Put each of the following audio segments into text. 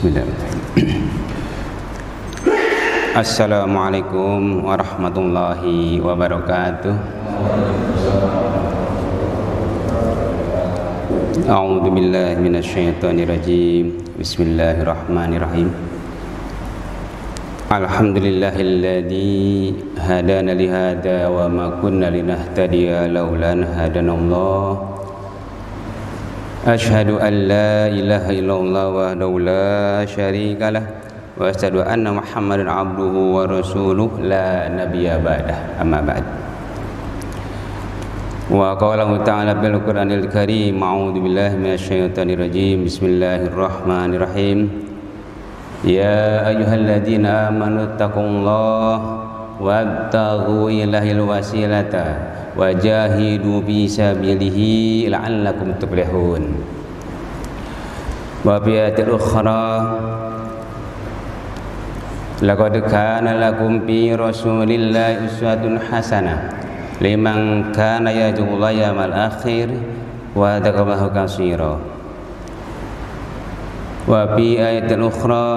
Bismillahirrahmanirrahim. Assalamualaikum warahmatullahi wabarakatuh. A'udzu billahi minasyaitonir rajim. Bismillahirrahmanirrahim. Alhamdulillahilladzi hadana li hada wa ma kunna linahtadiya laula an hadanallah. Asyhadu an la ilaha illallah wahdahu la syarika lah wa asyhadu anna Muhammadan abduhu wa rasuluh la nabiyya ba'dah. Amma ba'd. Wa qala ta'ala bil Qur'anil Karim, a'udzu billahi minasyaitonir rajim. Bismillahirrahmanirrahim. Ya ayyuhalladzina amanu taqullaha wabtaghu ilaihil wasilata wajahidu fi sabilihi la'allakum tuflihun. Wa fi ayatin ukhra laqad kana lakum fi rasulillahi uswatun hasanah liman kana yarjullaha yawmal akhir wa dzakarallaha katsira. Wa fi ayatin ukhra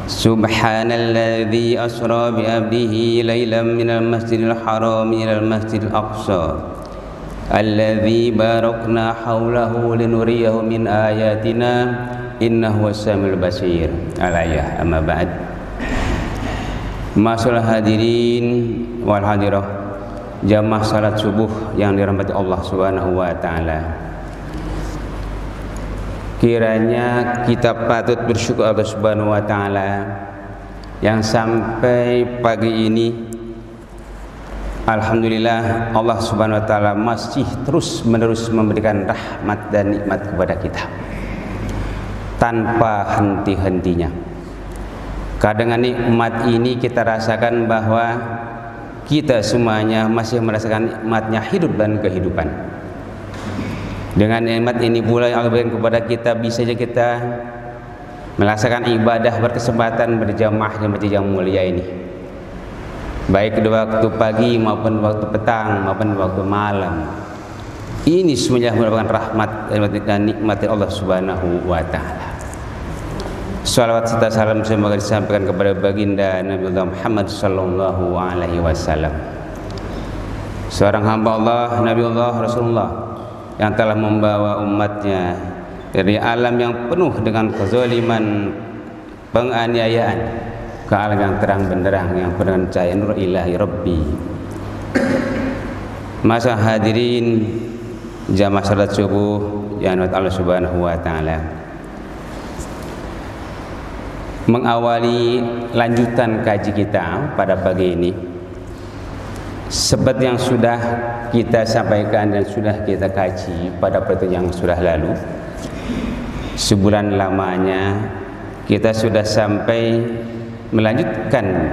Subhanalladzi asra bi 'abdihi lailan minal masjidil haram ilal masjidil aqsa alladzi barakna haulahu linuriyahu min ayatina innahu was-samiul basir. Al-ayah. Amma ba'd. Masyaallah hadirin wal hadirah, jamaah salat subuh yang dirahmati Allah Subhanahu wa taala. Kiranya kita patut bersyukur Allah Subhanahu wa taala yang sampai pagi ini alhamdulillah Allah Subhanahu wa taala masih terus menerus memberikan rahmat dan nikmat kepada kita tanpa henti-hentinya. Kadang nikmat ini kita rasakan bahwa kita semuanya masih merasakan nikmatnya hidup dan kehidupan. Dengan nikmat ini pula yang Allah berikan kepada kita, bisa saja kita melaksanakan ibadah berkesempatan berjamaah di masjid yang mulia ini, baik di waktu pagi maupun waktu petang maupun waktu malam. Ini semuanya merupakan rahmat dan nikmat Allah Subhanahu wa taala. Salawat serta salam semoga disampaikan kepada baginda Nabi Muhammad sallallahu alaihi wasallam, seorang hamba Allah, Nabi Allah, Rasulullah yang telah membawa umatnya dari alam yang penuh dengan kezaliman, penganiayaan ke alam yang terang benderang yang penuh dengan cahaya nur ilahi Rabbi. Masa hadirin jamaah salat subuh yang dirahmati Allah Subhanahu wa taala, mengawali lanjutan kaji kita pada pagi ini, seperti yang sudah kita sampaikan dan sudah kita kaji pada pertemuan yang sudah lalu, sebulan lamanya kita sudah sampai melanjutkan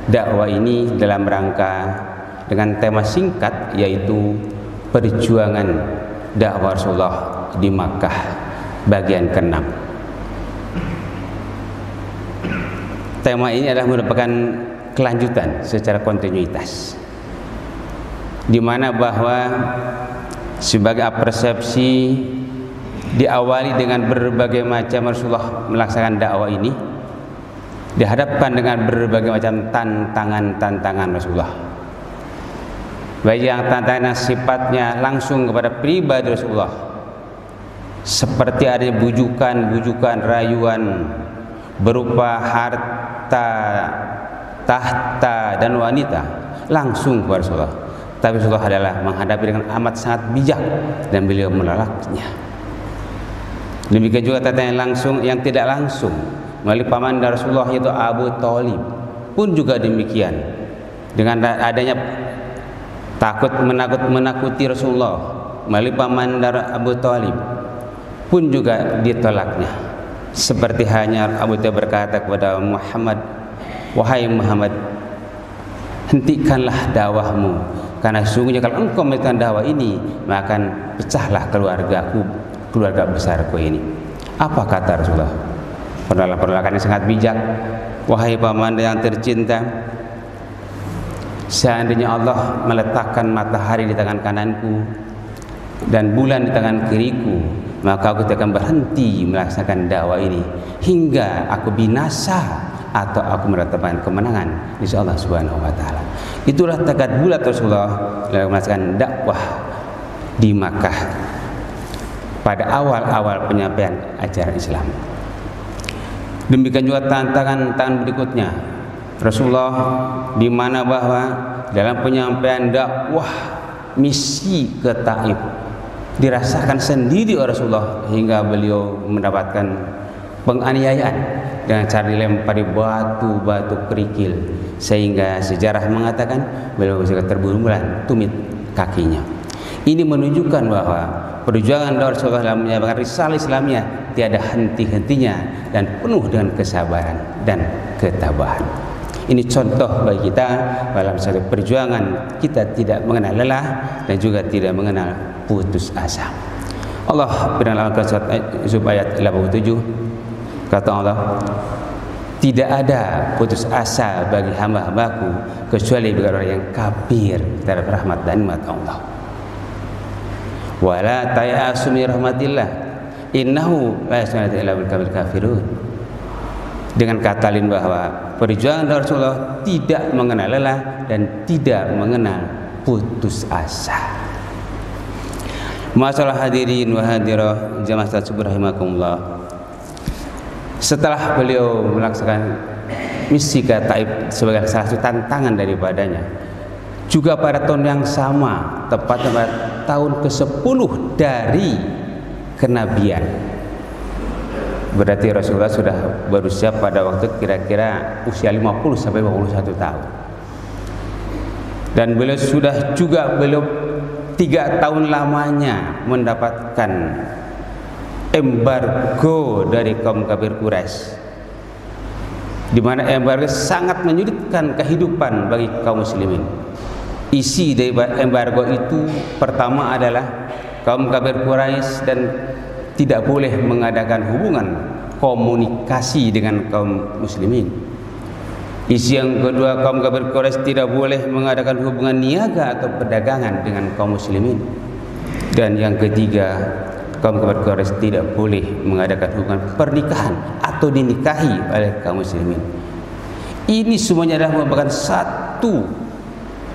dakwah ini dalam rangka dengan tema singkat, yaitu perjuangan dakwah Rasulullah di Makkah bagian ke-6. Tema ini adalah merupakan kelanjutan secara kontinuitas, di mana bahwa sebagai persepsi diawali dengan berbagai macam Rasulullah melaksanakan dakwah ini, dihadapkan dengan berbagai macam tantangan Rasulullah, baik yang tantangan sifatnya langsung kepada pribadi Rasulullah, seperti adanya bujukan, rayuan berupa harta, tahta dan wanita langsung kepada Rasulullah. Tapi Rasulullah adalah menghadapi dengan amat sangat bijak dan beliau menolaknya. Demikian juga tantangan langsung yang tidak langsung melalui paman Rasulullah, yaitu Abu Thalib, pun juga demikian. Dengan adanya menakuti Rasulullah melalui paman Abu Thalib, pun juga ditolaknya. Seperti hanya Abu Thalib berkata kepada Muhammad, wahai Muhammad, hentikanlah dakwahmu, karena sungguhnya kalau engkau melakukan dakwah ini, maka akan pecahlah keluarga besarku ini. Apa kata Rasulullah? Penolakan yang sangat bijak. Wahai paman yang tercinta, seandainya Allah meletakkan matahari di tangan kananku dan bulan di tangan kiriku, maka aku tidak akan berhenti melaksanakan dakwah ini hingga aku binasa atau aku mendapatkan kemenangan insya Allah Subhanahu wa taala. Itulah tekad bulat Rasulullah dalam melaksanakan dakwah di Makkah pada awal-awal penyampaian ajaran Islam. Demikian juga tantangan berikutnya Rasulullah, di mana bahwa dalam penyampaian dakwah misi ke Taif dirasakan sendiri oleh Rasulullah hingga beliau mendapatkan penganiayaan dengan cara dilempari batu-batu kerikil, sehingga sejarah mengatakan beliau juga terbululan tumit kakinya. Ini menunjukkan bahwa perjuangan Rasulullah dalam menyampaikan risalah Islamnya tiada henti-hentinya dan penuh dengan kesabaran dan ketabahan. Ini contoh bagi kita dalam satu perjuangan kita tidak mengenal lelah dan juga tidak mengenal putus asa. Allah berdalam surat ayat 87, kata Allah, tidak ada putus asa bagi hamba-hambaku kecuali bagi orang yang kafir terhadap rahmat dan nikmat Allah. Wala ta'asu min rahmatillah innahu la yasma'u illa bil kafirun. Dengan kata lain bahwa perjuangan Rasulullah tidak mengenal lelah dan tidak mengenal putus asa. Masalah hadirin wa hadirah jamaah rahimakumullah. Setelah beliau melaksanakan misi ke Taif sebagai salah satu tantangan daripadanya, juga pada tahun yang sama, tepatnya pada tahun ke-10 dari kenabian, berarti Rasulullah sudah berusia pada waktu kira-kira usia 50 sampai 51 tahun. Dan beliau sudah juga 3 tahun lamanya mendapatkan embargo dari kaum kafir Quraisy, di mana embargo sangat menyulitkan kehidupan bagi kaum muslimin. Isi dari embargo itu pertama adalah kaum kafir Quraisy dan tidak boleh mengadakan hubungan komunikasi dengan kaum muslimin. Isi yang kedua, kaum kafir Quraisy tidak boleh mengadakan hubungan niaga atau perdagangan dengan kaum muslimin. Dan yang ketiga, kaum kafir Quraisy tidak boleh mengadakan hubungan pernikahan atau dinikahi oleh kaum muslimin. Ini semuanya adalah merupakan satu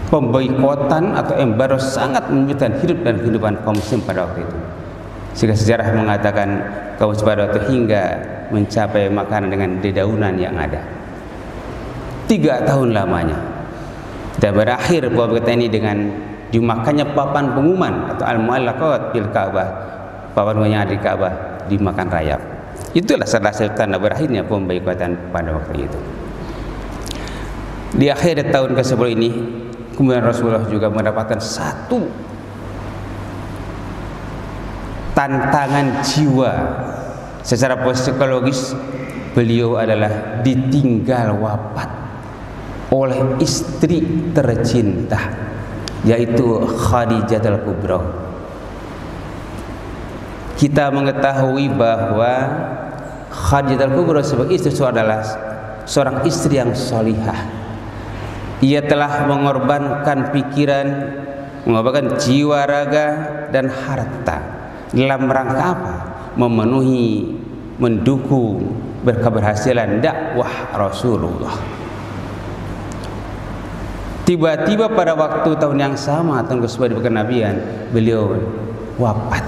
pemboikotan atau embargo sangat menyulitkan hidup dan kehidupan kaum muslim pada waktu itu. Sehingga sejarah mengatakan kaum muslim pada waktu hingga mencapai makanan dengan dedaunan yang ada 3 tahun lamanya, dan berakhir pemboikotan ini dengan dimakannya papan pengumuman atau al-mu'allaqat bil Ka'bah, papan pengumuman yang ada di Ka'bah dimakan rayap. Itulah salah satu tanda berakhirnya pemboikotan pada waktu itu. Di akhir tahun ke-10 ini kemudian Rasulullah juga mendapatkan satu tantangan jiwa secara psikologis. Beliau adalah ditinggal wafat oleh istri tercinta, yaitu Khadijatul Kubra. Kita mengetahui bahwa Khadijatul Kubra sebagai istri adalah seorang istri yang salihah. Ia telah mengorbankan pikiran, mengorbankan jiwa, raga, dan harta dalam rangka apa? Memenuhi, mendukung berkeberhasilan dakwah Rasulullah. Tiba-tiba pada waktu tahun yang sama, tahun ke-10 kenabian, beliau wafat.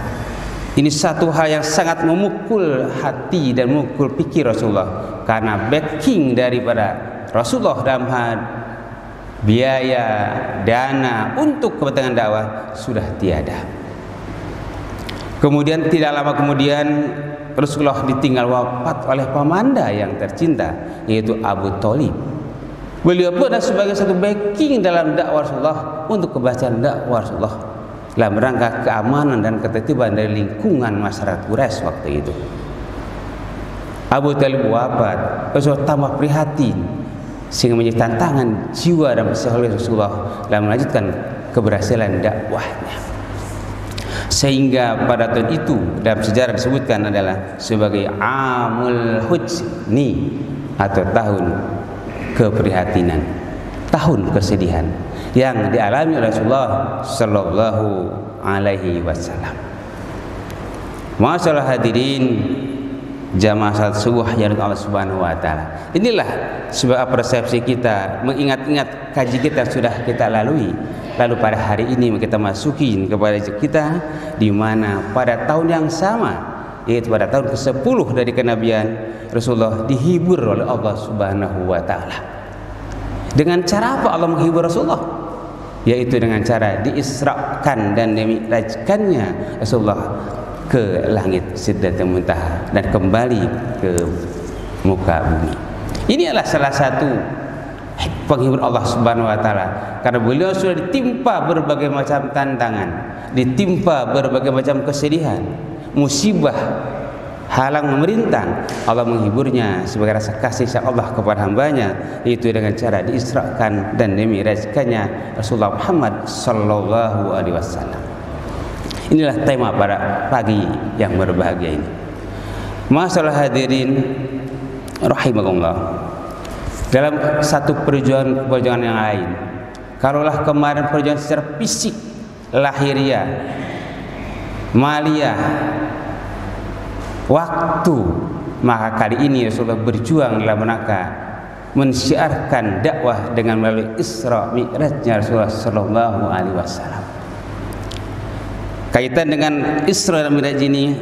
Ini satu hal yang sangat memukul hati dan memukul pikir Rasulullah, karena backing daripada Rasulullah dalam hal biaya, dana untuk kepentingan dakwah sudah tiada. Kemudian tidak lama kemudian Rasulullah ditinggal wafat oleh pamanda yang tercinta, yaitu Abu Thalib. Beliau pun adalah sebagai satu backing dalam dakwah Rasulullah untuk keberhasilan dakwah Rasulullah dalam rangka keamanan dan ketertiban dari lingkungan masyarakat Quraisy waktu itu. Abu Thalib wafat, Rasulullah tambah prihatin, sehingga menjadi tantangan jiwa dan psikologis Rasulullah dalam melanjutkan keberhasilan dakwahnya. Sehingga pada tahun itu dalam sejarah disebutkan adalah sebagai Amul Huzni atau tahun keprihatinan, tahun kesedihan yang dialami oleh Rasulullah Sallallahu Alaihi Wasallam. Masalah hadirin jamaah salat subuh yang Allah Subhanahu wa taala. Inilah sebuah persepsi kita, mengingat-ingat kaji kita sudah kita lalui. Lalu pada hari ini kita masukin kepada kita di mana pada tahun yang sama, yaitu pada tahun ke-10 dari kenabian, Rasulullah dihibur oleh Allah Subhanahu wa taala. Dengan cara apa Allah menghibur Rasulullah? Yaitu dengan cara diisrakan dan dimi'rajkannya Rasulullah ke langit Sidratul Muntaha dan kembali ke muka bumi. Ini adalah salah satu penghibur Allah Subhanahu wa taala, karena beliau sudah ditimpa berbagai macam tantangan, ditimpa berbagai macam kesedihan, musibah, halang memerintang. Allah menghiburnya sebagai rasa kasih sayang Allah kepada hambanya, yaitu dengan cara diisrakan dan dimi'rajkannya Rasulullah Muhammad sallallahu alaihi wasallam. Inilah tema pada pagi yang berbahagia ini. Masalah hadirin rahimakumullah. Dalam satu perjuangan yang lain, kalaulah kemarin perjuangan secara fisik, lahiriah, maliyah, waktu, maka kali ini Rasulullah berjuang dalam rangka mensyiarkan dakwah dengan melalui Isra Mi'rajnya Rasulullah sallallahu alaihi wasallam. Kaitan dengan Isra dan Mi'raj ini,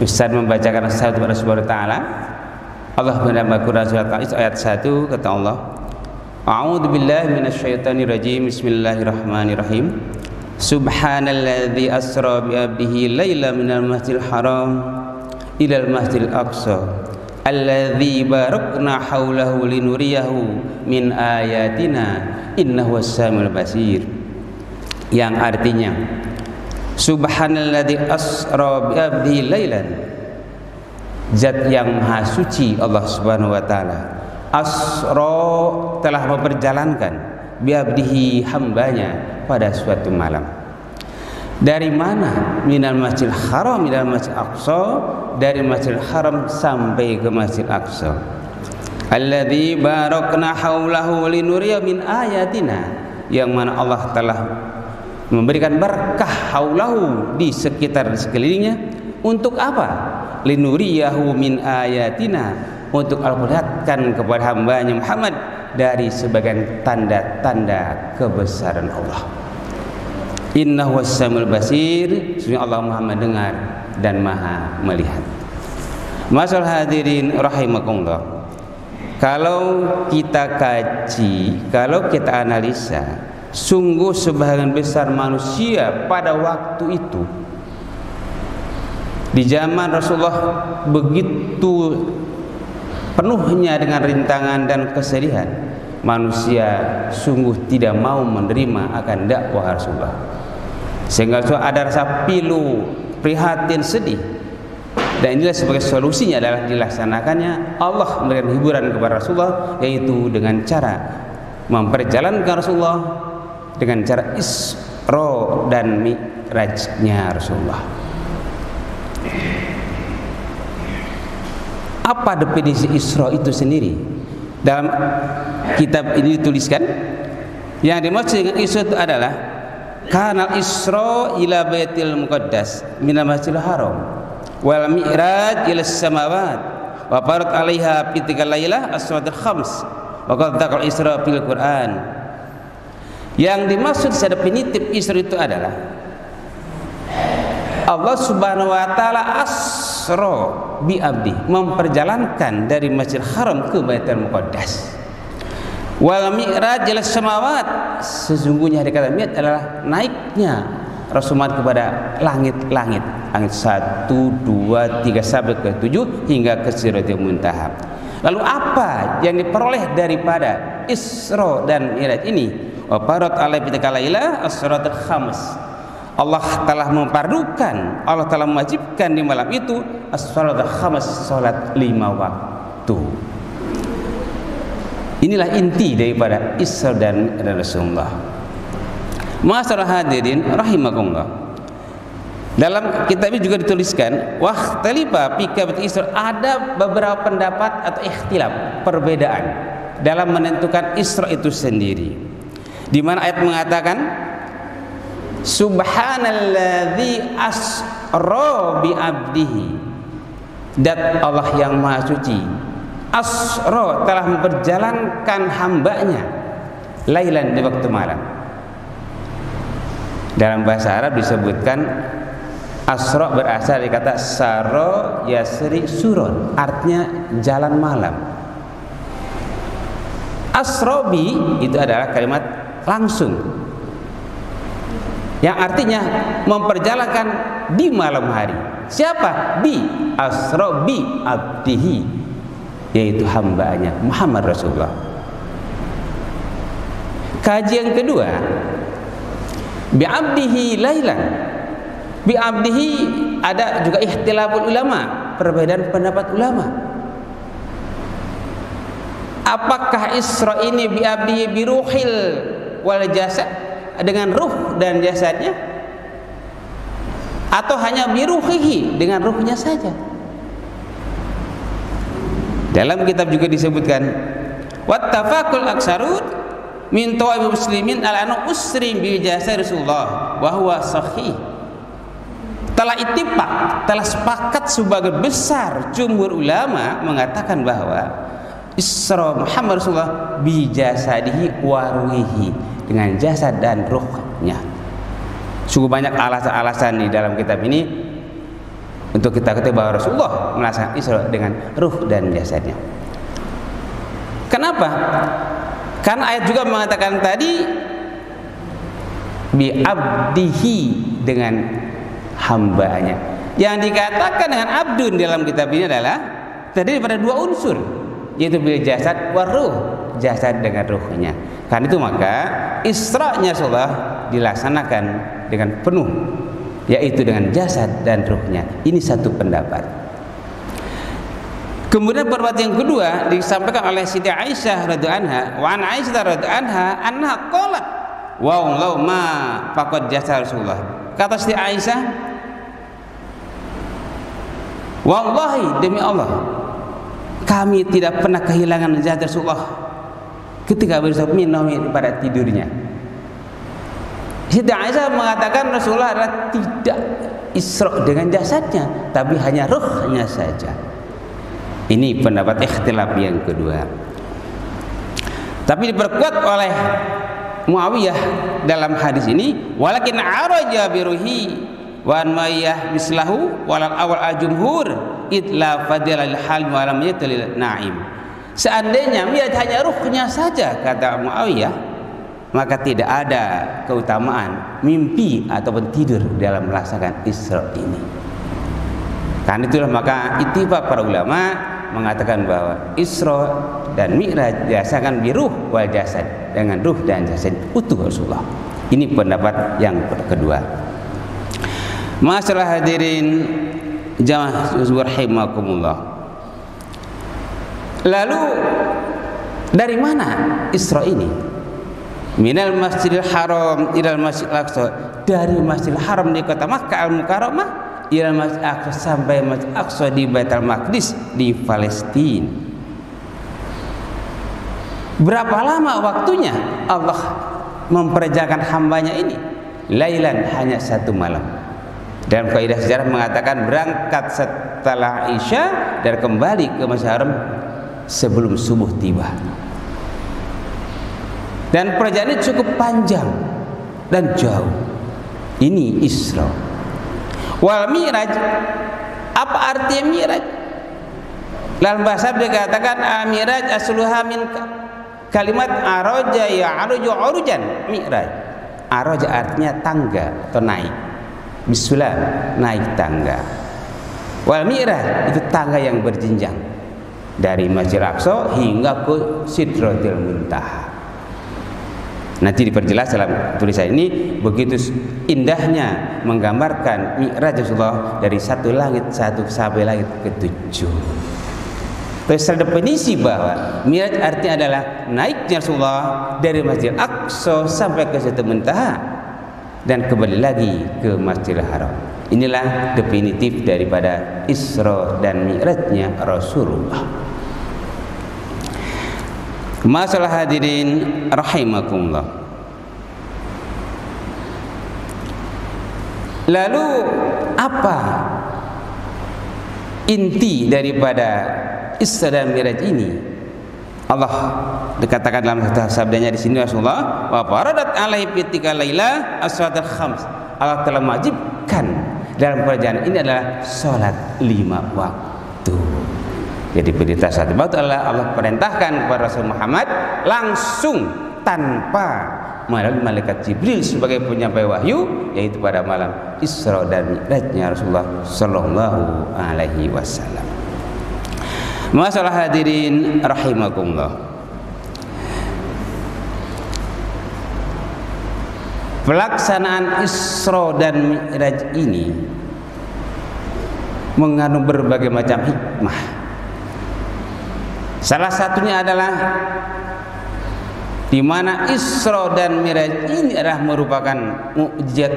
Ustaz membacakan ayat kepada Subhanahu wa taala. Allah menambah Quran surat Al-Isra ayat 1, kata Allah, A'udzu billahi minasyaitonir rajim. Bismillahirrahmanirrahim. Subhanalladzi asra bi 'abdihi laila minal masjidil haram ilal masjidil aqsa alladzi barakna haulahu linuriyahu min ayatina innahu was-samiul basir. Yang artinya, Subhanalladzi asra bi 'abdihi lailan, Zat yang maha suci Allah Subhanahu wa taala, asra telah memperjalankan, bi 'abdihi hambanya pada suatu malam. Dari mana? Minal masjidil haram minal masjidil aqsa, dari masjidil haram sampai ke masjidil aqsa. Alladzi barakna haulahu linuriya min ayatina, yang mana Allah telah memberikan berkah haulahu di sekitar sekelilingnya. Untuk apa? Linuriyahu min ayatina, untuk memperlihatkan kepada hambanya Muhammad dari sebagian tanda-tanda kebesaran Allah. Innahu was-samiul basir, sesungguhnya Allah Maha mendengar dan Maha melihat. Masalah hadirin rahimakumullah, kalau kita kaji, kalau kita analisa, sungguh sebagian besar manusia pada waktu itu, di zaman Rasulullah begitu penuhnya dengan rintangan dan kesedihan, manusia sungguh tidak mau menerima akan dakwah Rasulullah, sehingga ada rasa pilu, prihatin, sedih. Dan inilah sebagai solusinya adalah dilaksanakannya Allah memberikan hiburan kepada Rasulullah, yaitu dengan cara memperjalankan Rasulullah dengan cara Isra dan Mi'rajnya Rasulullah. Apa definisi Isra itu sendiri? Dalam kitab ini dituliskan, yang dimaksud dengan Isra itu adalah kanal Isra ila Baitil Muqaddas minal Masjidil Haram wal Mi'raj ila samawat wa farat 'alaiha fi tilka lailah as-salatul khams wa qad dzakara Isra fil Quran. Yang dimaksud secara definitif Isra itu adalah Allah Subhanahu wa taala asra bi 'abdi, memperjalankan dari Masjidil Haram ke Baitul Muqaddas. Wal Mi'raj ila samawat, sesungguhnya dikata Mi'raj adalah naiknya Rasulullah kepada langit-langit, langit 1, 2, 3 sampai ke 7 hingga ke Sidratul Muntaha. Lalu apa yang diperoleh daripada Isra dan Mi'raj ini? Wa farat 'alaihi tilka lailah as-salatul khams. Allah telah memfardukan, Allah telah mewajibkan di malam itu as-salatul khams, salat 5 waktu. Inilah inti daripada Isra dan Rasulullah. Masalah hadirin rahimakumullah, dalam kitab ini juga dituliskan waqtalifa fi kabat Isra, ada beberapa pendapat atau ikhtilaf, perbedaan dalam menentukan Isra itu sendiri, di mana ayat mengatakan Subhanalladzi asra bi abdihi, dat Allah yang maha suci, asra telah memperjalankan hambanya, lailan di waktu malam. Dalam bahasa Arab disebutkan asra berasal dari kata saro yasri suron, artinya jalan malam. Asrobi itu adalah kalimat langsung yang artinya memperjalankan di malam hari. Siapa? Bi asrobi abdihi, yaitu hambanya Muhammad Rasulullah. Kajian kedua, bi abdihi lailan. Bi abdihi ada juga ikhtilaful ulama, perbedaan pendapat ulama. Apakah Isra ini bi abdihi bi ruhil wal jasad, dengan ruh dan jasadnya, atau hanya bi ruhihi, dengan ruhnya saja? Dalam kitab juga disebutkan wattafaqul aksarut min ta'ib muslimin ala anna usri bi jasad Rasulullah wa huwa sahih. Telah ittifaq, telah sepakat sebagian besar jumhur ulama mengatakan bahwa Isra Muhammad Rasulullah bi jasadihi wa ruhihi, dengan jasad dan ruhnya. Sungguh banyak alasan-alasan di dalam kitab ini untuk kita ketahui bahwa Rasulullah melaksanakan Isra dengan ruh dan jasadnya. Kenapa? Karena ayat juga mengatakan tadi bi abdihi, dengan hambanya. Yang dikatakan dengan abdun dalam kitab ini adalah terdiri pada dua unsur, yaitu bil jasad wa ruh, jasad dengan ruhnya. Karena itu maka Isra-nya Rasulullah dilaksanakan dengan penuh, yaitu dengan jasad dan ruhnya. Ini satu pendapat. Kemudian pendapat yang kedua disampaikan oleh Siti Aisyah radhiyallahu anha, wa an Aisyah radhiyallahu anha anha qalat wa law ma faqad jasad Rasulullah. Kata Siti Aisyah, wallahi demi Allah, kami tidak pernah kehilangan jasad Rasulullah ketika bersama minum pada tidurnya. Siti Aisyah mengatakan Rasulullah adalah tidak Isra dengan jasadnya, tapi hanya ruhnya saja. Ini pendapat ikhtilaf yang kedua. Tapi diperkuat oleh Muawiyah dalam hadis ini, walakin araja biruhi wa mayyah mislahu walal awal al-jumhur idla fadilal halim wa lam yatlil na'im. Seandainya melihat hanya ruhnya saja, kata Muawiyah, maka tidak ada keutamaan mimpi ataupun tidur dalam melaksanakan Isra ini. Karena itulah maka ittifaq para ulama mengatakan bahwa Isra dan Mi'raj dirasakan biruh wal jasad, dengan ruh dan jasad utuh Rasulullah. Ini pendapat yang kedua. Masalah hadirin jamaah rahimakumullah. Lalu dari mana Isra ini? Minal Masjidil Haram ilal Masjidil Aqsa, dari Masjidil Haram di kota Makkah Al-Mukarramah ilal Masjidil Aqsa, sampai Masjidil Aqsa di Baitul Maqdis di Palestina. Berapa lama waktunya Allah memperjalankan hambanya ini? Lailan, hanya satu malam. Dalam kaidah sejarah mengatakan berangkat setelah Isya dan kembali ke Masjidil Haram sebelum subuh tiba. Dan perjalanan cukup panjang dan jauh. Ini Isra. Wal Mi'raj, apa artinya Mi'raj? Dalam bahasa dikatakan Mi'raj asluha min kalimat araja ya'ruju urujan. Mi'raj, araja artinya tangga atau naik, bisulam, naik tangga. Wal Mi'raj itu tangga yang berjenjang dari Masjidil Aqsa hingga ke Sidratil Muntaha. Nanti diperjelas dalam tulisan ini, begitu indahnya menggambarkan Mi'raj Rasulullah dari satu langit satu sampai langit ke-7. Terus definisi bahwa Mi'raj artinya adalah naiknya Rasulullah dari Masjidil Aqsa sampai ke Sidratil Muntaha dan kembali lagi ke Masjidil Haram. Inilah definitif daripada Isra dan Mi'rajnya Rasulullah. Masalah hadirin rahimakumullah. Lalu apa inti daripada Isra dan Mi'raj ini? Allah dikatakan dalam sabdanya di sini Rasulullah, wa faradat alaihi fitika laila as-salatul khams. Allah telah mewajibkan dalam perjalanan ini adalah salat 5 waktu. Jadi perintah salat waktu adalah Allah perintahkan kepada Rasul Muhammad langsung tanpa melalui malaikat Jibril sebagai penyampai wahyu, yaitu pada malam Isra dan Mi'rajnya Rasulullah sallallahu alaihi wasallam. Masalah hadirin rahimakumullah. Pelaksanaan Isra dan Mi'raj ini mengandung berbagai macam hikmah. Salah satunya adalah di mana Isra dan Mi'raj ini adalah merupakan mukjizat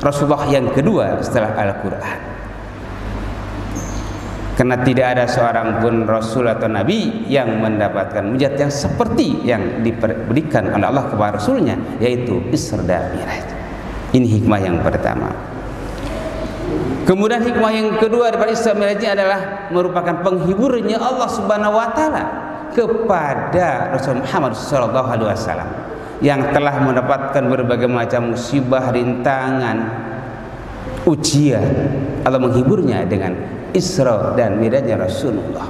Rasulullah yang kedua setelah Al-Quran. Karena tidak ada seorang pun Rasul atau Nabi yang mendapatkan mukjizat yang seperti yang diberikan oleh Allah kepada Rasulnya, yaitu Isra dan Mi'raj. Ini hikmah yang pertama. Kemudian hikmah yang kedua daripada Isra dan Mi'raj adalah merupakan penghiburnya Allah Subhanahu wa taala kepada Rasul Muhammad SAW yang telah mendapatkan berbagai macam musibah, rintangan, ujian. Allah menghiburnya dengan Isra dan Mi'rajnya Rasulullah.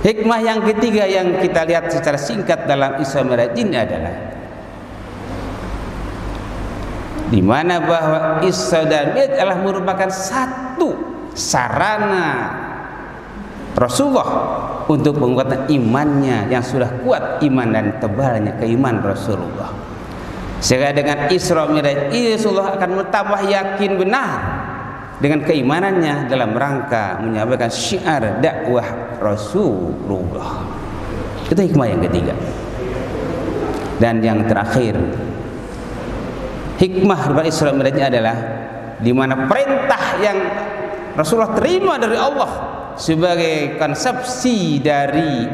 Hikmah yang ketiga yang kita lihat secara singkat dalam Isra Mi'raj ini adalah di mana bahwa Isra dan Mi'raj adalah merupakan satu sarana Rasulullah untuk menguatkan imannya yang sudah kuat, iman dan tebalnya keimanan Rasulullah. Sehingga dengan Isra Mi'raj ini Rasulullah akan bertambah yakin benar dengan keimanannya dalam rangka menyampaikan syiar dakwah Rasulullah. Itu hikmah yang ketiga. Dan yang terakhir, hikmah dari Isra Mi'raj adalah di mana perintah yang Rasulullah terima dari Allah sebagai konsepsi dari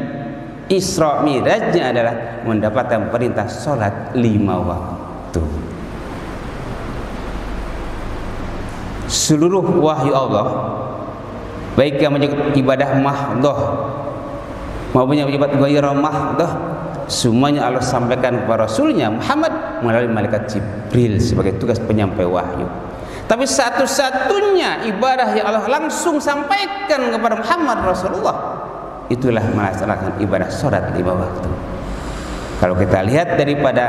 Isra Mi'rajnya adalah mendapatkan perintah salat 5 waktu. Seluruh wahyu Allah, baik yang menyebut ibadah mahdhah maupun yang menyebut ghairu mahdhah, semuanya Allah sampaikan kepada Rasulnya Muhammad melalui malaikat Jibril sebagai tugas penyampai wahyu. Tapi satu-satunya ibadah yang Allah langsung sampaikan kepada Muhammad Rasulullah, itulah melaksanakan ibadah salat 5 waktu. Kalau kita lihat daripada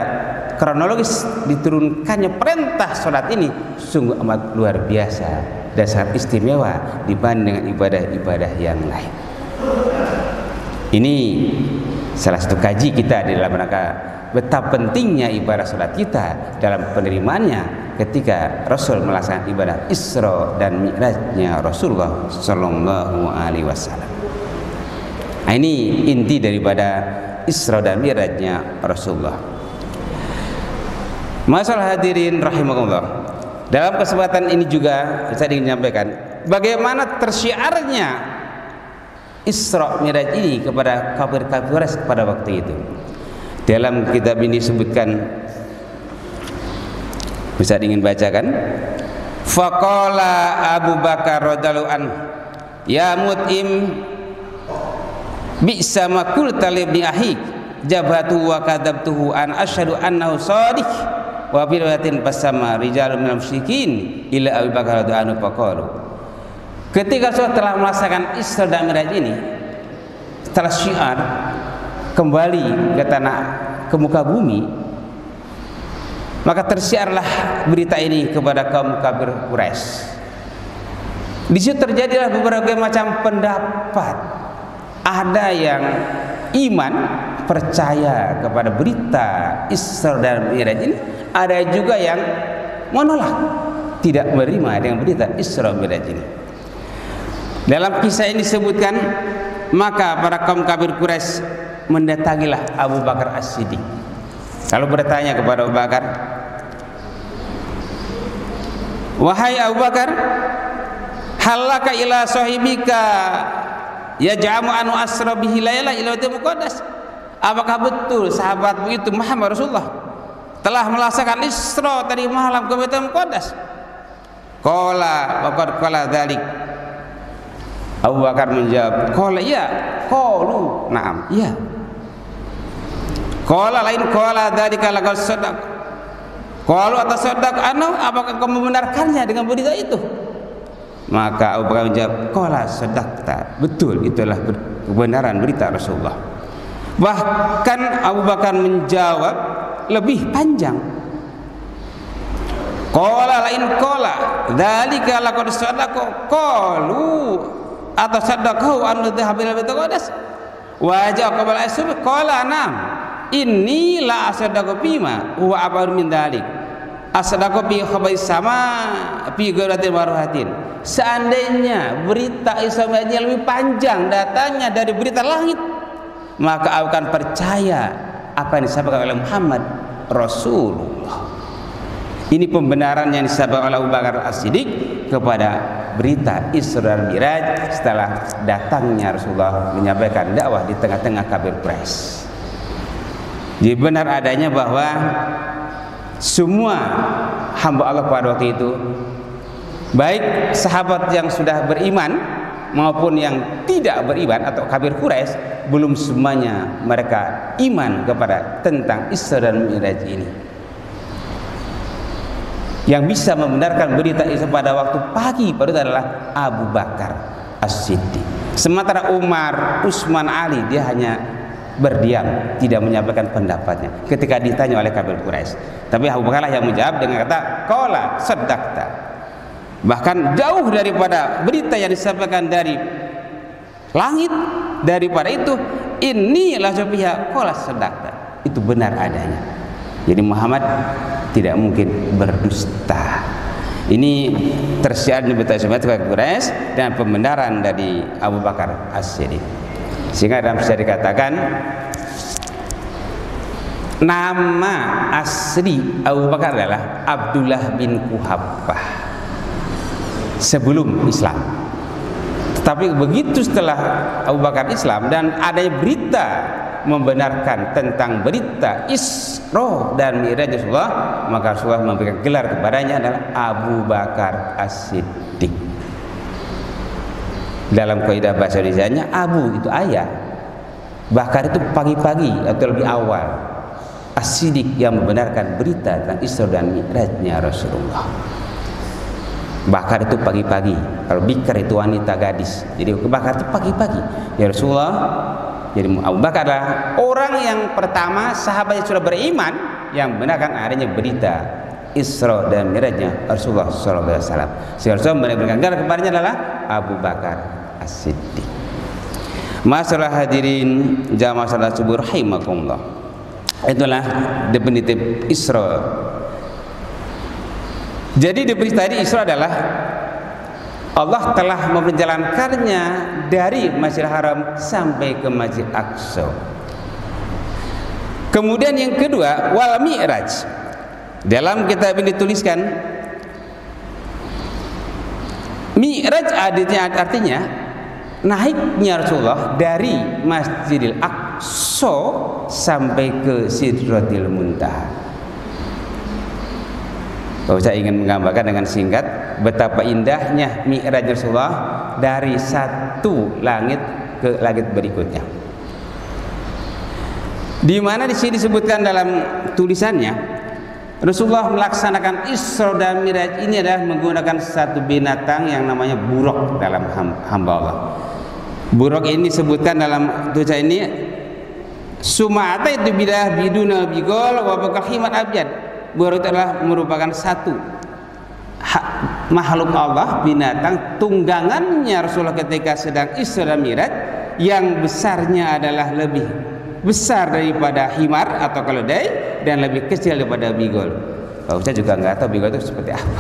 kronologis diturunkannya perintah salat ini sungguh amat luar biasa dan sangat istimewa dibanding dengan ibadah-ibadah yang lain. Ini salah satu kaji kita di dalam rangka betapa pentingnya ibadah salat kita dalam penerimaannya ketika Rasul melaksanakan ibadah Isra dan Mi'rajnya Rasulullah sallallahu alaihi wasallam. Nah, ini inti daripada Isra dan Mi'rajnya Rasulullah. Masalah hadirin rahimakumullah. Dalam kesempatan ini juga saya ingin menyampaikan bagaimana tersyiarnya Isra Mi'raj ini kepada kafir-kafir Quraisy pada waktu itu. Dalam kitab ini disebutkan, bisa ingin bacakan, faqala Abu Bakar radhiyallahu anhu, ya mut'im bi'sa ma qulta li ibni ahik jabhatu wa kadzabtuhu an asyhadu annahu shadiq wa fi riwayatin fasama rijalun minal musyrikin ila Abu Bakar radhiyallahu anhu faqalu. Ketika Rasul telah melaksanakan Isra dan Mi'raj ini, setelah syiar kembali ke muka bumi, maka tersiarlah berita ini kepada kaum kafir Quraisy. Di situ terjadilah beberapa macam pendapat. Ada yang iman, percaya kepada berita Isra dan Mi'raj ini, ada juga yang menolak, tidak menerima dengan berita Isra dan Mi'raj ini. Dalam kisah ini disebutkan, maka para kaum kafir Quraisy mendatangilah Abu Bakar As-Siddiq. Lalu bertanya kepada Abu Bakar, wahai Abu Bakar, halaka ila sahibika yaj'amu anu asra bihi laila ila Baitul Muqaddas. Apakah betul sahabatmu itu Muhammad Rasulullah telah melaksanakan Isra tadi malam ke Baitul Maqdis. Qala waqad qala dzalik. Abu Bakar menjawab, qala iya, qalu na'am, iya. Qala lain qala dzalika laqad sadaq. Qalu atasaddaq anu, apakah kau membenarkannya dengan berita itu? Maka Abu Bakar menjawab, qala sadaqta. Betul, itulah kebenaran berita Rasulullah. Bahkan Abu Bakar menjawab lebih panjang. Qala lain qala dzalika laqad sadaqa qalu atasaddaqu an dhahabil baitul qaddas wa ja'a qabla asb qala nam inni la asaddaqu bima huwa abar min dzalik asaddaqu bi khabai sama bi gharatin marhatin. Seandainya berita Isra Mi'rajnya lebih panjang datanya dari berita langit, maka akan percaya apa yang disampaikan oleh Muhammad Rasulullah. Ini pembenaran yang disampaikan oleh Abu Bakar As-Siddiq kepada berita Isra dan Mi'raj setelah datangnya Rasulullah menyampaikan dakwah di tengah-tengah kafir Quraisy. Jadi benar adanya bahwa semua hamba Allah pada waktu itu, baik sahabat yang sudah beriman maupun yang tidak beriman atau kafir Quraisy, belum semuanya mereka iman kepada tentang Isra dan Mi'raj ini. Yang bisa membenarkan berita Isra pada waktu pagi pada itu adalah Abu Bakar As-Siddiq. Sementara Umar, Utsman, Ali dia hanya berdiam, tidak menyampaikan pendapatnya ketika ditanya oleh kafir Quraisy. Tapi Abu Bakar yang menjawab dengan kata qala saddaqta. Bahkan jauh daripada berita yang disampaikan dari langit, daripada itu inilah syafiha qala saddaqta. Itu benar adanya. Jadi Muhammad tidak mungkin berdusta. Ini tersiar di berita Isra Quraisy dan pembenaran dari Abu Bakar As-Siddiq. Sehingga dalam sejarah dikatakan nama asli Abu Bakar adalah Abdullah bin Quhafah sebelum Islam. Tetapi begitu setelah Abu Bakar Islam dan adanya berita membenarkan tentang berita Isra dan Mi'raj Rasulullah, maka Rasulullah memberikan gelar kepadanya adalah Abu Bakar As-Siddiq. Dalam kaidah bahasa Indonesianya, Abu itu ayah, Bakar itu pagi-pagi atau lebih awal, As-Siddiq yang membenarkan berita tentang Isra dan Mi'rajnya Rasulullah. Bakar itu pagi-pagi, kalau Bikar itu wanita gadis, jadi Bakar itu pagi-pagi. Ya Rasulullah, jadi Abu Bakar adalah orang yang pertama sahabat yang sudah beriman yang benarkan adanya berita Isra dan Mi'rajnya Rasulullah sallallahu alaihi wasallam. Sehingga Rasulullah memberikan gelar kepadanya adalah Abu Bakar As-Siddiq. Masalah hadirin jamaah salat subuh rahimakumullah. Itulah definitif Isra. Jadi definisi tadi Isra adalah Allah telah memperjalankannya dari Masjidil Haram sampai ke Masjid Aqsa. Kemudian yang kedua, wal Mi'raj. Dalam kitab ini dituliskan Mi'raj artinya naiknya Rasulullah dari Masjidil Aqsa sampai ke Sidratil Muntaha. Kalau saya ingin menggambarkan dengan singkat betapa indahnya Mi'raj Rasulullah dari satu langit ke langit berikutnya. Di mana di sini disebutkan dalam tulisannya Rasulullah melaksanakan Isra dan Mi'raj ini adalah menggunakan satu binatang yang namanya buraq dalam hamba Allah. Buraq ini disebutkan dalam tulisan ini suma'ata itu bidah biduna bigol wa bakal himat abyad. Buraq itu adalah merupakan satu makhluk Allah, binatang tunggangannya Rasulullah ketika sedang Isra dan Mi'raj yang besarnya adalah lebih besar daripada himar atau keledai dan lebih kecil daripada bigol. Oh, saya juga nggak tahu bigol itu seperti apa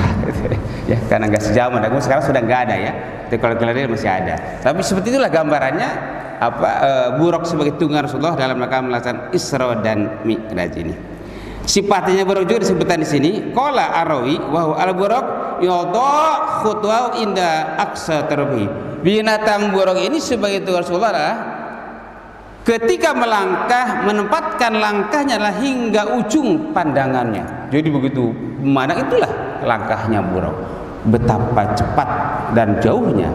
ya, karena nggak sejaman. Aku sekarang sudah nggak ada ya, tapi kalau keledai masih ada. Tapi seperti itulah gambarannya buraq sebagai tunggangan Rasulullah dalam rangka melaksanakan Isra dan Mi'raj ini. Sifatnya buraq juga disebutkan di sini. Qala Arawi wa huwa al-buraq yadha khutwa inda aqsa tarbi. Binatang buraq ini sebagai tunggangan Rasulullah adalah ketika melangkah, menempatkan langkahnya adalah hingga ujung pandangannya. Jadi begitu mana itulah langkahnya buruk. Betapa cepat dan jauhnya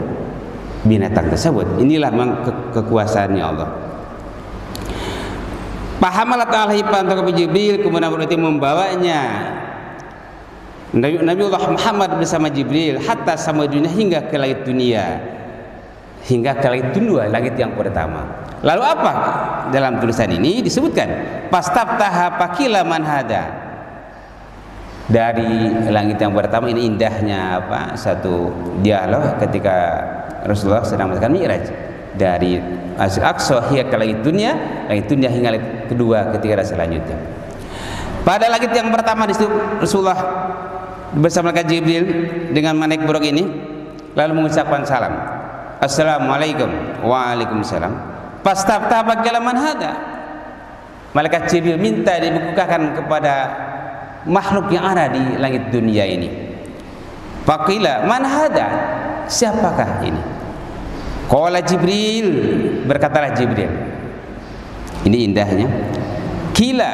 binatang tersebut. Inilah memang kekuasaannya Allah. Pahamalat alaihi pantaqa Jibril, kemudian berarti membawanya Nabiullah Muhammad bersama Jibril hatta sama dunia hingga ke langit dunia, hingga ke langit dunia, langit yang pertama. Lalu apa dalam tulisan ini disebutkan? Pastaftaha fakila man hada. Dari langit yang pertama ini indahnya apa? Satu dialog ketika Rasulullah sedang melakukan Mi'raj dari Masjid Aqsa hingga ke langit dunia hingga langit kedua ketika selanjutnya. Pada langit yang pertama di situ Rasulullah bersama Jibril dengan malaikat buruk ini lalu mengucapkan salam. Assalamualaikum. Waalaikumsalam. Pastaftaha fakila man hada. Malaikat Jibril minta dibukakan kepada makhluk yang ada di langit dunia ini. Faqila man hada, siapakah ini? Qala Jibril, berkatalah Jibril. Ini indahnya. Kila,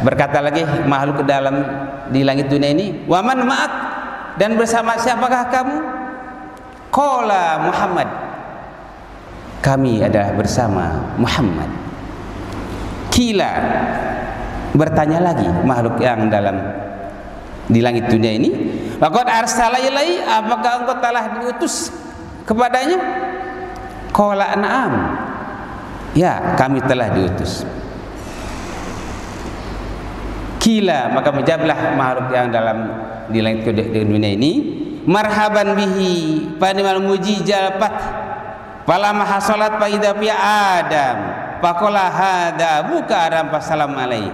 berkata lagi makhluk dalam di langit dunia ini, wa man ma'ak, dan bersama siapakah kamu? Qala Muhammad, kami adalah bersama Muhammad. Kila, bertanya lagi makhluk yang dalam di langit dunia ini, laqad arsala ilai, apakah engkau telah diutus kepadanya? Qala na'am, ya kami telah diutus. Kila, maka menjawablah makhluk yang dalam di langit dunia ini, marhaban bihi panimal mujijal pat falamma hasalat faida fi Adam faqala hada buka Adam fasalam alaihi.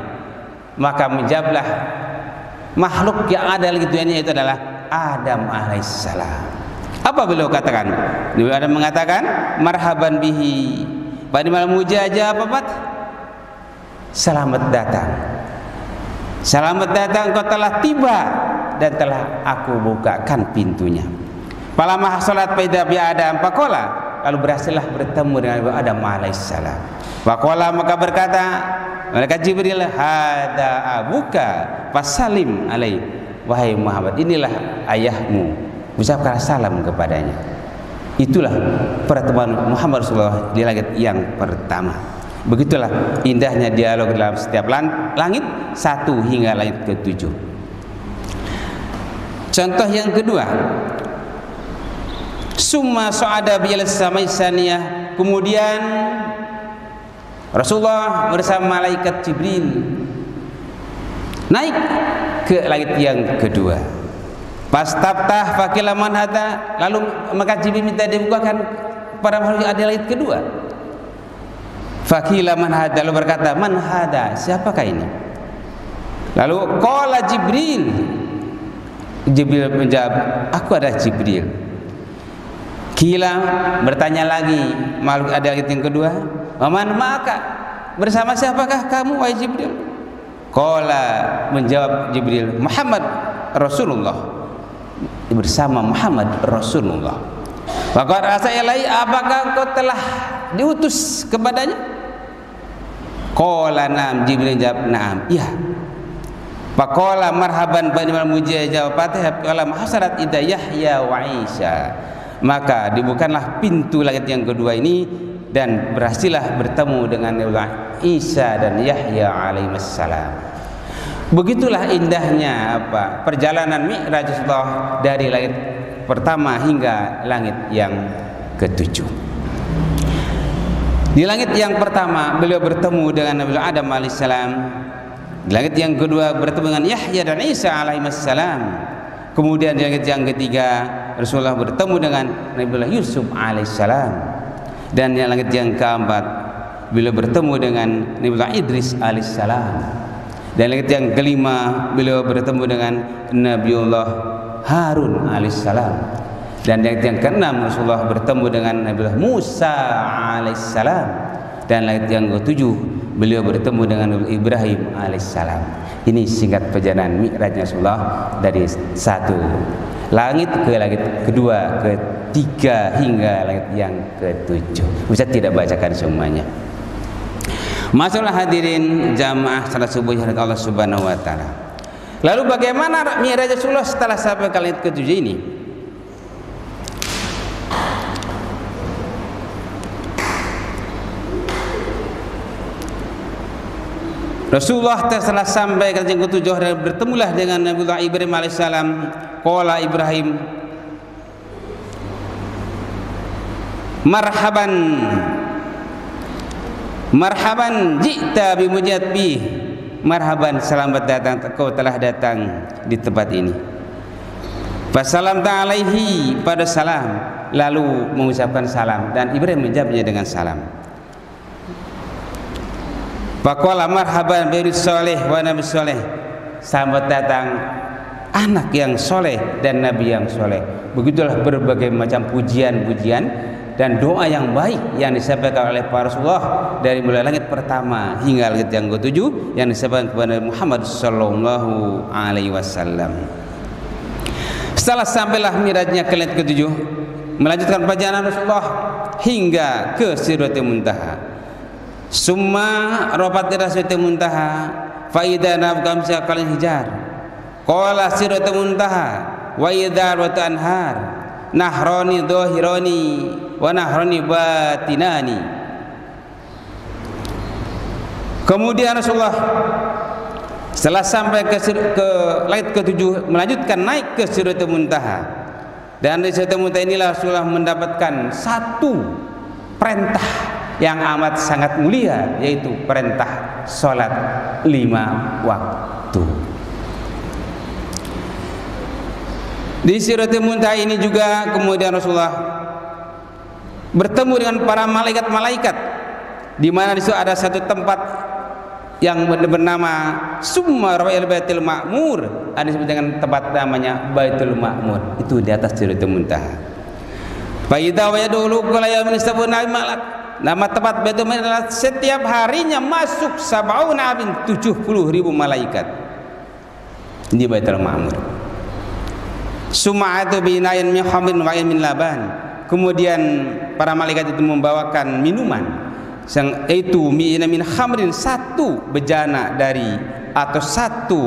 Maka menjawablah makhluk yang ada di dunia itu adalah Adam alaihissalam. Apa beliau katakan? Beliau Adam mengatakan marhaban bihi panimal mujijal pat, selamat datang. Selamat datang, engkau telah tiba dan telah aku bukakan pintunya. Falamma hasalat faida bi Adam faqala, lalu berhasillah bertemu dengan Adam alaihissalam. Faqala, maka berkata malaikat Jibril, hada abuka fasalim alaihi, wahai Muhammad, inilah ayahmu, ucapkan salam kepadanya. Itulah pertemuan Muhammad Rasulullah di langit yang pertama. Begitulah indahnya dialog dalam setiap langit, 1 hingga langit ke-7. Contoh yang kedua, summa su'ada bil samai saniyah, kemudian Rasulullah bersama malaikat Jibril naik ke langit yang kedua. Pastaftah fakila man hada, lalu maka Jibril minta dibukakan para makhluk ada langit kedua. Fakila man hada, lalu berkata man hada, siapakah ini? Lalu qala Jibril, Jibril menjawab, aku adalah Jibril. Kila, bertanya lagi makhluk ada langit yang kedua, man maka, bersama siapakah kamu wahai Jibril? Qala, menjawab Jibril, Muhammad Rasulullah, bersama Muhammad Rasulullah. Faqad arsala, apakah engkau telah diutus kepadanya? Qala na'am, Jibril jawab na'am, iya. Faqala marhaban banimal mujizat, jawab Fatihah qala hasarat ida Yahya wa Isa, maka dibukanlah pintu langit yang kedua ini dan berhasillah bertemu dengan Isa dan Yahya alaihissalam. Begitulah indahnya apa perjalanan Mi'raj Rasulullah dari langit pertama hingga langit yang ke-7. Di langit yang pertama beliau bertemu dengan Nabi Adam alaihissalam. Di langit yang kedua bertemu dengan Yahya dan Isa alaihissalam. Kemudian di langit yang ketiga Rasulullah bertemu dengan Nabi Yusuf alaihissalam. Dan di langit yang keempat beliau bertemu dengan Nabi Idris alaihissalam. Dan langit yang kelima beliau bertemu dengan Nabiullah Harun alaihissalam. Dan yang keenam Rasulullah bertemu dengan Nabi Musa alaihissalam. Dan langit yang ketujuh beliau bertemu dengan Nabi Ibrahim alaihissalam. Ini singkat perjalanan Mi'rajnya Rasulullah dari 1 langit ke langit kedua, ke-3 hingga langit yang ke-7. Bisa tidak bacakan semuanya. Masalah hadirin jamaah salat subuh yang Allah Subhanahu wa taala. Lalu bagaimana Mi'raj Rasulullah setelah sampai ke langit ke-7 ini? Rasulullah telah sampai ke langit ke-7 dan bertemulah dengan Nabiullah Ibrahim alaihissalam. Qala Ibrahim, marhaban marhaban ji'ta bi mujadbi, marhaban, selamat datang, kau telah datang di tempat ini. Fasalam ta'alaihi, pada salam, lalu mengucapkan salam, dan Ibrahim menjawabnya dengan salam. Faqala marhaban bi soleh wa nabi soleh, selamat datang anak yang soleh dan nabi yang soleh. Begitulah berbagai macam pujian-pujian dan doa yang baik yang disampaikan oleh para Rasulullah dari mulai langit pertama hingga langit yang ke-7 yang disampaikan kepada Muhammad sallallahu alaihi wasallam. Setelah sampailah Mi'rajnya ke langit ke-7, melanjutkan perjalanan Rasulullah hingga ke Sidratul Muntaha. Summa rapat ila Sidratul Muntaha fa idza nabqam saqal hijar. Qala Sidratul Muntaha wa idza wa anhar nahrani dhahirani wa nahrani batinani. Kemudian Rasulullah setelah sampai ke langit ke-7 melanjutkan naik ke Sidratul Muntaha, dan di Sidratul Muntaha inilah Rasulullah mendapatkan satu perintah yang amat sangat mulia, yaitu perintah salat 5 waktu. Di Sidratul Muntaha ini juga kemudian Rasulullah bertemu dengan para malaikat-malaikat, di mana di situ ada satu tempat yang bernama Summa Ra'il Baitul Ma'mur, ada disebut dengan tempat namanya Baitul Ma'mur, itu di atas Sidratul Muntaha. Fa idza wayadulu kula yaumin sabuna malak, nama tempat Baitul Ma'mur adalah setiap harinya masuk 70.000 malaikat di Baitul Ma'mur. Suma'atu binain min khamrin wa min laban. Kemudian para malaikat itu membawakan minuman, yaitu min khamrin, satu bejana dari atau satu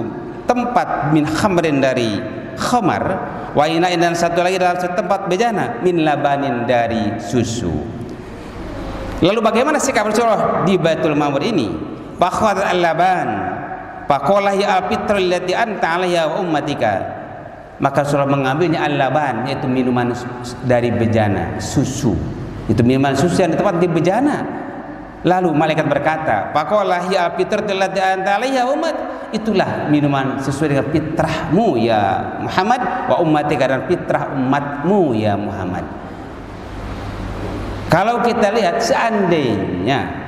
tempat min khamrin dari khamar, wa inain, dan satu lagi dalam satu tempat bejana min labanin dari susu. Lalu bagaimana sikap Rasulullah di Baitul Ma'mur ini? Fakhadha al-laban faqala ya al-fitra allati anta 'alaiha wa ummatika. Maka Rasulullah mengambilnya al-laban, yaitu minuman dari bejana, susu. Itu minuman susu yang di tempat di bejana. Lalu malaikat berkata, faqala ya al-fitratu allati anta 'alaiha wa ummat, itulah minuman sesuai dengan fitrahmu ya Muhammad, wa ummatika, dan fitrah umatmu ya Muhammad. Kalau kita lihat, seandainya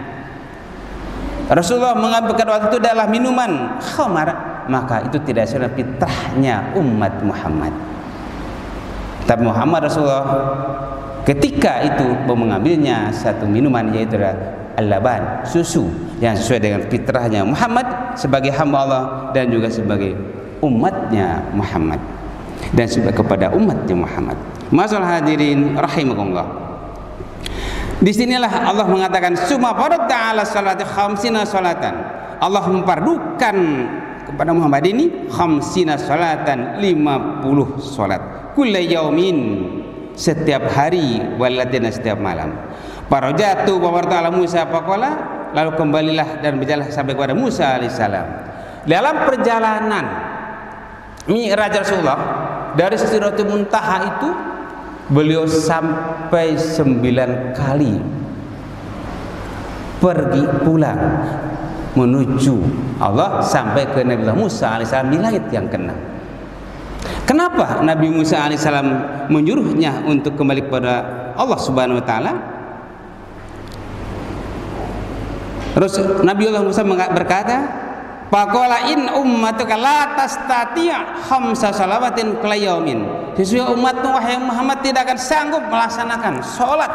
Rasulullah mengambilkan waktu itu adalah minuman khamar, maka itu tidak sesuai fitrahnya umat Muhammad. Tapi Muhammad Rasulullah ketika itu mengambilnya satu minuman, yaitu al-laban, susu, yang sesuai dengan fitrahnya Muhammad sebagai hamba Allah dan juga sebagai umatnya Muhammad dan sebagai kepada umatnya Muhammad. Masalah hadirin rahimakumullah. Di sinilah Allah mengatakan summa faradta 'ala salati khamsina salatan. Allah memfardukan kepada Muhammad ini khamsina salatan, 50 salat, kullu yaumin, setiap hari, walatina, setiap malam. Farajatu wa warta Musa faqala, lalu kembalilah dan berjalan sampai kepada Musa alaihissalam. Dalam perjalanan Mi'raj Rasulullah dari Sidratul Muntaha itu beliau sampai 9 kali pergi pulang menuju Allah sampai ke Nabi Musa alaihissalam di langit yang ke-6. Kenapa Nabi Musa alaihissalam menyuruhnya untuk kembali kepada Allah Subhanahu wa taala? Nabiullah Musa berkata, faqala in ummatuka la tastati' khamsa salawatin kulla yaumin. Sesungguhnya umatmu wahai Muhammad tidak akan sanggup melaksanakan salat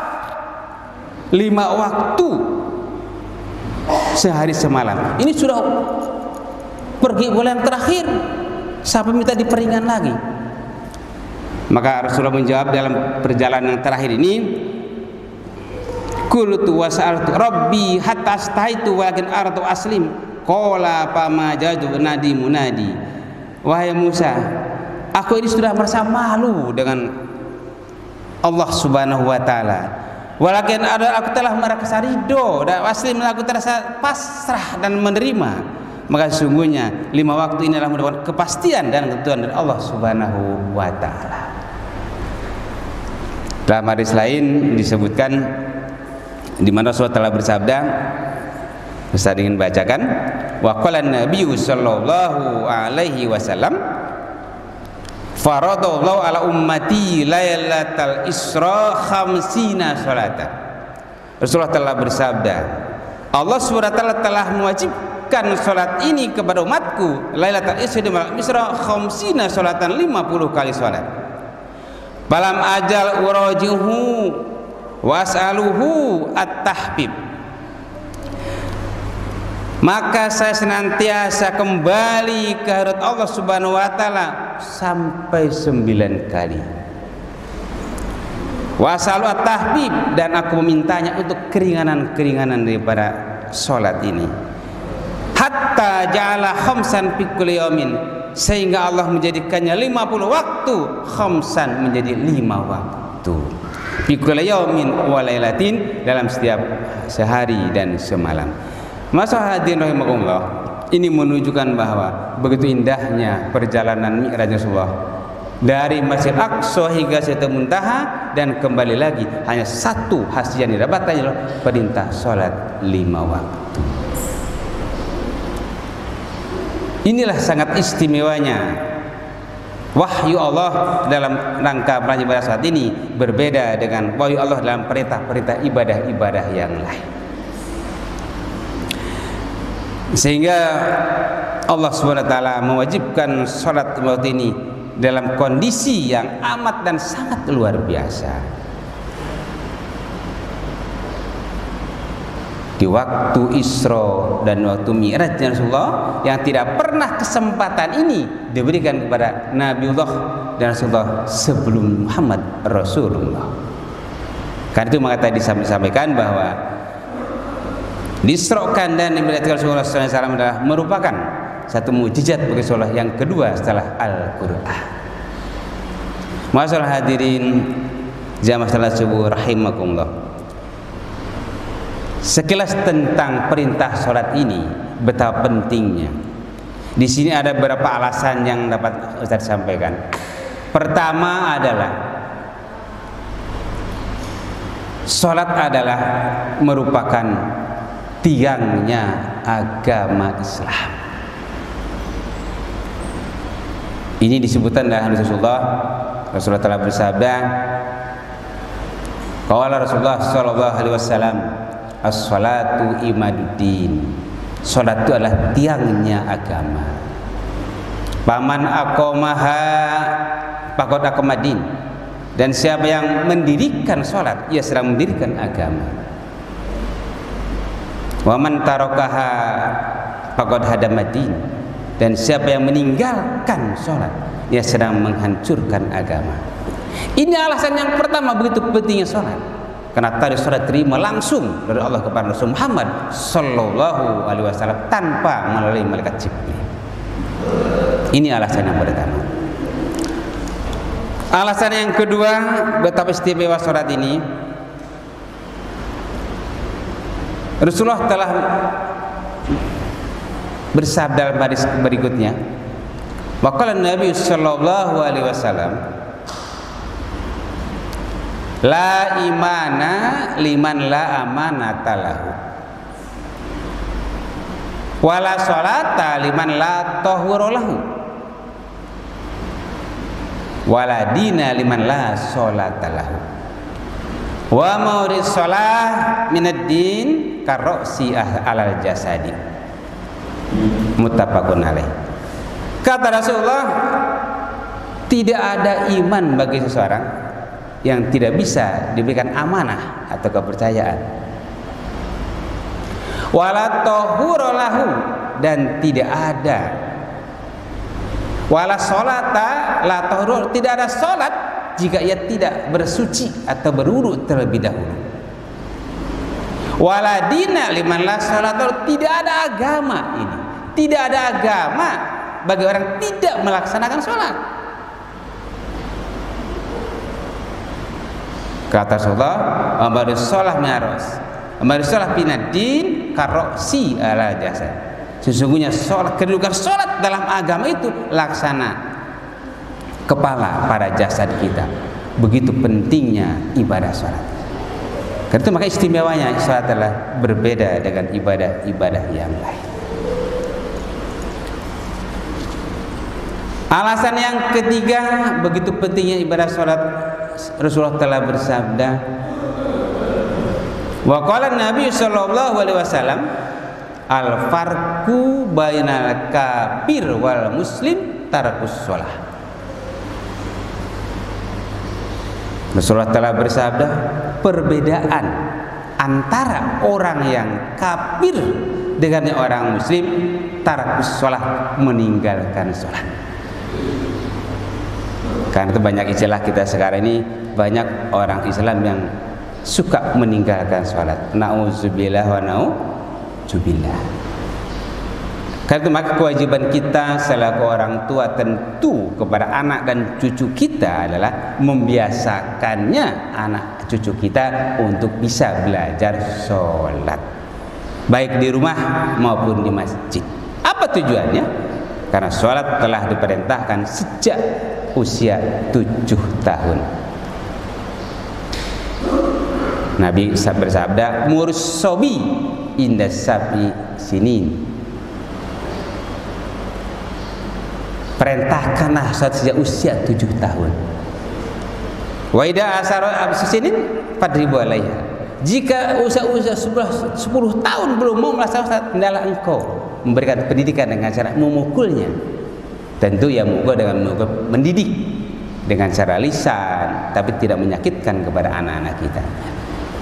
5 waktu sehari semalam. Ini sudah pergi bulan terakhir, sampai minta diperingan lagi. Maka Rasulullah menjawab dalam perjalanan terakhir ini, Qultu wa sa'altu rabbi hatta astaitu walakin aratu aslim. Qala fama jadu nadi munadi. Wahai Musa, aku ini sudah merasa malu dengan Allah Subhanahu wa taala. Walakin aku telah merasa ridho dan aslim, aku terasa pasrah dan menerima. Maka sesungguhnya 5 waktu ini adalah merupakan kepastian dan ketentuan dari Allah Subhanahu wa taala. Dalam hadis lain disebutkan di mana Rasulullah telah bersabda, Ustaz ingin bacakan, wa qala an-nabiy sallallahu alaihi wasallam, faradallahu ala ummati lailatal isra khamsina salatan. Rasulullah telah bersabda, Allah SWT telah mewajibkan salat ini kepada umatku, lailatul isra khamsina salatan, 50 kali salat. Balam ajal urajihu was'aluhu at-tahbib. Maka saya senantiasa kembali ke hadirat Allah Subhanahu wa taala sampai 9 kali. Was'alu at-tahbib, dan aku memintanya untuk keringanan-keringanan daripada salat ini. Hatta ja'ala khamsan fi kulli yaumin, sehingga Allah menjadikannya 50 waktu, khamsan menjadi 5 waktu. Fi kulli yaumin wa lailatin, dalam setiap sehari dan semalam. Masa hadirin rahimakumullah, ini menunjukkan bahwa begitu indahnya perjalanan Mi'raj Rasulullah dari Masjid Aqsa hingga Sidratul Muntaha, dan kembali lagi hanya satu hasil yang didapatkan adalah perintah salat 5 waktu. Inilah sangat istimewanya wahyu Allah dalam rangka beribadah saat ini, berbeda dengan wahyu Allah dalam perintah-perintah ibadah-ibadah yang lain. Sehingga Allah SWT mewajibkan salat waktu ini dalam kondisi yang amat dan sangat luar biasa. Di waktu Isra dan waktu Mi'raj Rasulullah, yang tidak pernah kesempatan ini diberikan kepada Nabiullah dan Rasulullah sebelum Muhammad Rasulullah. Karena itu maka tadi disampaikan bahwa disrokan dan dimi'rajkan Rasulullah SAW adalah merupakan satu mukjizat bagi Rasulullah yang kedua setelah Al-Qur'an. Masyaallah hadirin jamaah salat subuh rahimakumullah. Sekilas tentang perintah salat ini, betapa pentingnya. Di sini ada beberapa alasan yang dapat Ustaz sampaikan. Pertama adalah salat adalah merupakan tiangnya agama Islam. Ini disebutkan dalam hadis Rasulullah telah bersabda, qala Rasulullah sallallahu alaihi wasallam, as-salatu imaduddin. Salat itu adalah tiangnya agama. Paman aqamaha faqad aqamadin. Dan siapa yang mendirikan salat, ia sedang mendirikan agama. Wa man tarakaha faqad hadamadin, dan siapa yang meninggalkan salat, ia sedang menghancurkan agama. Ini alasan yang pertama begitu pentingnya salat. Karena tadi salat terima langsung dari Allah kepada Rasul Muhammad sallallahu alaihi wasallam tanpa melalui malaikat Jibril. Ini alasan yang pertama. Alasan yang kedua betapa istimewa salat ini, Rasulullah telah bersabda dalam hadis berikutnya, wa qala Nabi sallallahu alaihi wasallam, la imana liman la amanata lahu, wala salata liman la tahura lahu, wala dina liman la salata lahu, wa maurid salah minad din karoksi alal jasadi. Muttafaqun alaih. Kata Rasulullah, tidak ada iman bagi seseorang yang tidak bisa diberikan amanah atau kepercayaan. Wala tahura lahu, dan tidak ada wala sholata la tahura, tidak ada salat jika ia tidak bersuci atau berwudu terlebih dahulu. Wala dina liman la salata, tidak ada agama ini. Tidak ada agama bagi orang tidak melaksanakan sholat. Kata Rasulullah, "Amadus sholah mi'aros, amadus sholah pinadin karoksi ala jasad." Sesungguhnya sholat, kedudukan sholat dalam agama itu laksana kepala pada jasad kita. Begitu pentingnya ibadah sholat. Karena itu maka istimewanya sholat adalah berbeda dengan ibadah-ibadah yang lain. Alasan yang ketiga, begitu pentingnya ibadah sholat, Rasulullah telah bersabda, wa qala Nabi sallallahu alaihi wasallam, al farqu bainal kafir wal muslim tarakus shalah. Rasulullah telah bersabda, perbedaan antara orang yang kafir dengan orang muslim tarakus shalah, meninggalkan sholat. Karena itu banyak istilah kita sekarang ini, banyak orang Islam yang suka meninggalkan sholat. Na'udzubillah wa na'udzubillah. Karena itu maka kewajiban kita selaku orang tua tentu kepada anak dan cucu kita adalah membiasakannya anak cucu kita untuk bisa belajar sholat, baik di rumah maupun di masjid. Apa tujuannya? Karena sholat telah diperintahkan sejak usia 7 tahun. Nabi bersabda, murus sobi inda sabi sinin. Perintahkanlah sholat sejak usia 7 tahun. Wa idza asara absinin fadribu alaiha. Jika usia 10 tahun belum mau melaksanakan sholat, hendaklah engkau memberikan pendidikan dengan cara memukulnya. Tentu ya mukul dengan mendidik dengan cara lisan, tapi tidak menyakitkan kepada anak-anak kita.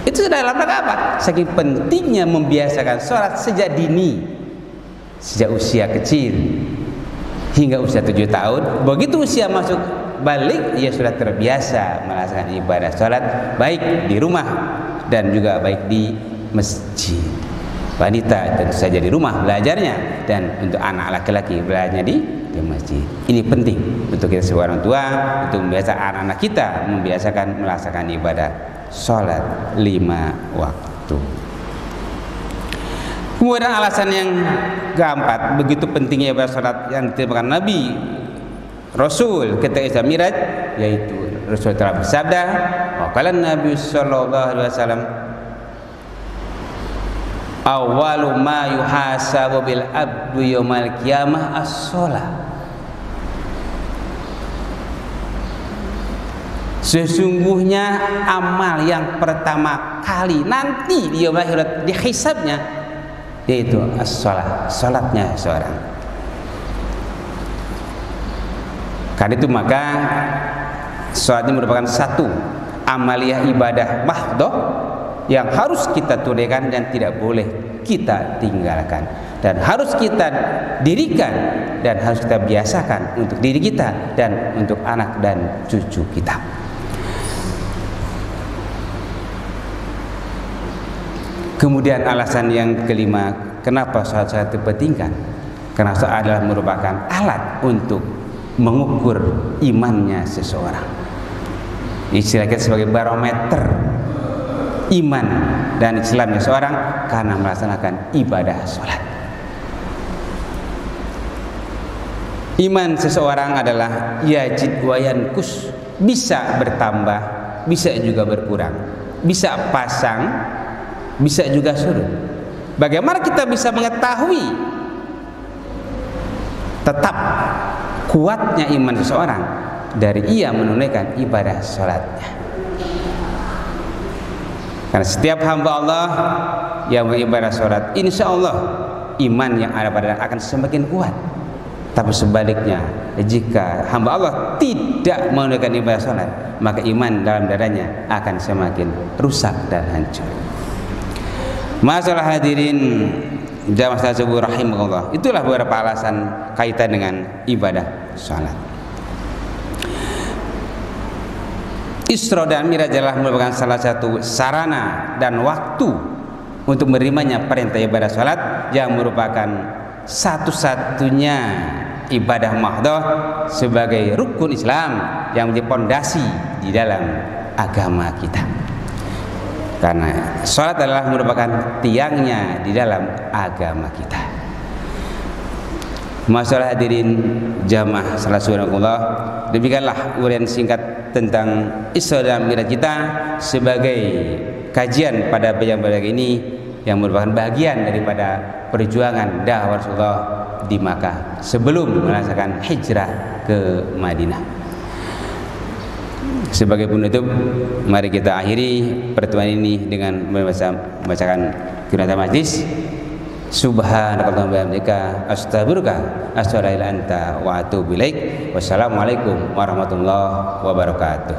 Itu dalam rangka apa? Saking pentingnya membiasakan sholat sejak dini, sejak usia kecil hingga usia 7 tahun. Begitu usia masuk balik, ia sudah terbiasa melaksanakan ibadah sholat, baik di rumah dan juga baik di masjid. Wanita tentu saja di rumah belajarnya, dan untuk anak laki-laki belajarnya di masjid. Ini penting untuk kita sebagai orang tua, untuk membiasakan anak-anak kita membiasakan melaksanakan ibadah sholat 5 waktu. Kemudian alasan yang keempat, begitu pentingnya ibadah sholat yang diterapkan Nabi Rasul ketika Isra Mi'raj, yaitu Rasul telah bersabda, wa qala Nabi sallallahu alaihi wasallam, awwalu ma yuhasabu bil abdu yaumal qiyamah as-shalah. Sesungguhnya amal yang pertama kali nanti di yaumul akhirat dihisabnya yaitu as-shalah, salatnya seorang. Karena itu maka salat ini merupakan satu amaliyah ibadah mahdhah yang harus kita tunaikan dan tidak boleh kita tinggalkan, dan harus kita dirikan dan harus kita biasakan untuk diri kita dan untuk anak dan cucu kita. Kemudian alasan yang kelima, kenapa sholat dipentingkan? Karena sholat adalah merupakan alat untuk mengukur imannya seseorang. Istilah kita sebagai barometer iman dan Islamnya seorang karena melaksanakan ibadah sholat. Iman seseorang adalah yajid wa yankus, bisa bertambah, bisa juga berkurang, bisa pasang, bisa juga surut. Bagaimana kita bisa mengetahui tetap kuatnya iman seseorang? Dari ia menunaikan ibadah sholatnya. Karena setiap hamba Allah yang beribadah sholat, insya Allah iman yang ada pada akan semakin kuat. Tapi sebaliknya, jika hamba Allah tidak menunaikan ibadah sholat, maka iman dalam dadanya akan semakin rusak dan hancur. Masalah hadirin jamaah salat subuh rahimakumullah, itulah beberapa alasan kaitan dengan ibadah sholat. Isra dan Mi'raj adalah merupakan salah satu sarana dan waktu untuk menerimanya perintah ibadah salat yang merupakan satu-satunya ibadah mahdoh sebagai rukun Islam yang menjadi pondasi di dalam agama kita. Karena salat adalah merupakan tiangnya di dalam agama kita. Masalah hadirin jamaah salat subhanallah, demikianlah uraian singkat tentang Isra dan Mi'raj kita sebagai kajian pada pagi ini yang merupakan bagian daripada perjuangan dakwah Rasulullah di Makkah sebelum melaksanakan hijrah ke Madinah. Sebagai penutup, mari kita akhiri pertemuan ini dengan membacakan qiraatul majlis. Subhanakallahumma wa bihamdika astaghfiruka anta wa atubu ilaik. Wassalamualaikum warahmatullahi wabarakatuh.